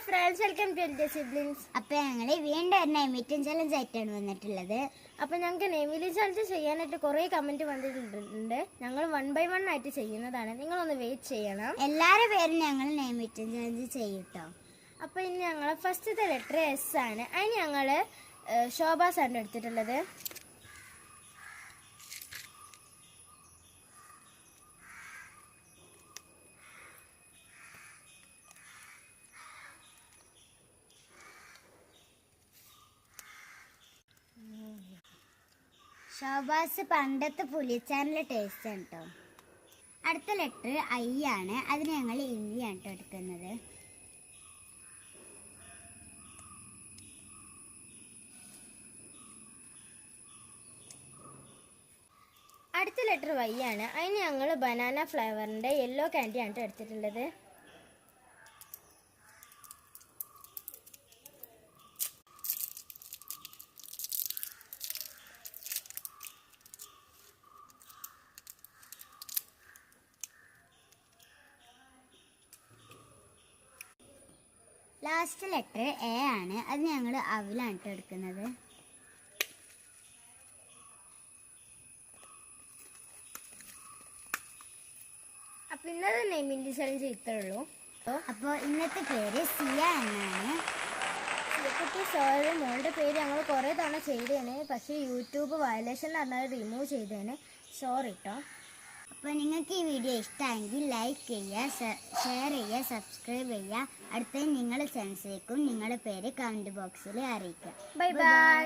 Friends, welcome to LJ siblings. അപ്പോൾ ഞങ്ങൾ വീണ്ടും ഒരു നെയ്മീറ്റിംഗ് ചലഞ്ച് ആയിട്ടാണ് വന്നിട്ടുള്ളത്. അപ്പോൾ ഞങ്ങൾക്ക് നെയ്മീറ്റിംഗ് ചലഞ്ച് ചെയ്യാനായിട്ട് കുറേ കമൻറ്റ് വന്നിട്ടുണ്ട്. ഞങ്ങൾ 1 by 1 ആയിട്ട് ചെയ്യുന്നതാണ്. നിങ്ങളൊന്ന് വെയിറ്റ് ചെയ്യണം. എല്ലാവരുടെ പേരും ഞങ്ങൾ നെയ്മീറ്റിംഗ് ചലഞ്ച് ചെയ്യൂട്ടോ. അപ്പോൾ ഇനി ഞങ്ങൾ ഫസ്റ്റത്തെ ലെറ്റർ എസ് ആണ്. അതിന് ഞങ്ങൾ ശോഭാസാണ് എടുത്തിട്ടുള്ളത്. ഷോബാസ് പണ്ടത്തെ പുളിച്ചാറിൻ്റെ ടേസ്റ്റ് ആണ് കേട്ടോ. അടുത്ത ലെറ്റർ ഐ ആണ്. അതിന് ഞങ്ങൾ ഇ ആണ് കേട്ടോ എടുക്കുന്നത്. അടുത്ത ലെറ്റർ വൈ ആണ്. അതിന് ഞങ്ങൾ ബനാന ഫ്ലേവറിൻ്റെ യെല്ലോ ക്യാൻഡി ആണ് എടുത്തിട്ടുള്ളത്. ലാസ്റ്റ് ലെറ്റർ എ ആണ്. അത് ഞങ്ങൾ അവിലാണ് കേട്ടോ എടുക്കുന്നത്. അപ്പോൾ ഇന്നത്തെ നെയ്മിൻ്റെ ചലഞ്ച് ഇത്രേ ഉള്ളൂ. അപ്പോൾ ഇന്നത്തെ പേര് സിയ എന്നാണ്. സിയക്കുട്ടി സോറി, മോളുടെ പേര് ഞങ്ങൾ കുറേ തവണ ചെയ്തതാണ്. പക്ഷേ യൂട്യൂബ് വയലേഷൻ പറഞ്ഞത് റിമൂവ് ചെയ്തതാണ്. സോറി കേട്ടോ. അപ്പോൾ നിങ്ങൾക്ക് ഈ വീഡിയോ ഇഷ്ടമായെങ്കിൽ ലൈക്ക് ചെയ്യുക, ഷെയർ ചെയ്യുക, സബ്സ്ക്രൈബ് ചെയ്യുക. അടുത്ത നിങ്ങളുടെ ചാൻസിലേക്കും നിങ്ങളുടെ പേര് കമൻറ്റ് ബോക്സിൽ അറിയിക്കുക. Bye bye.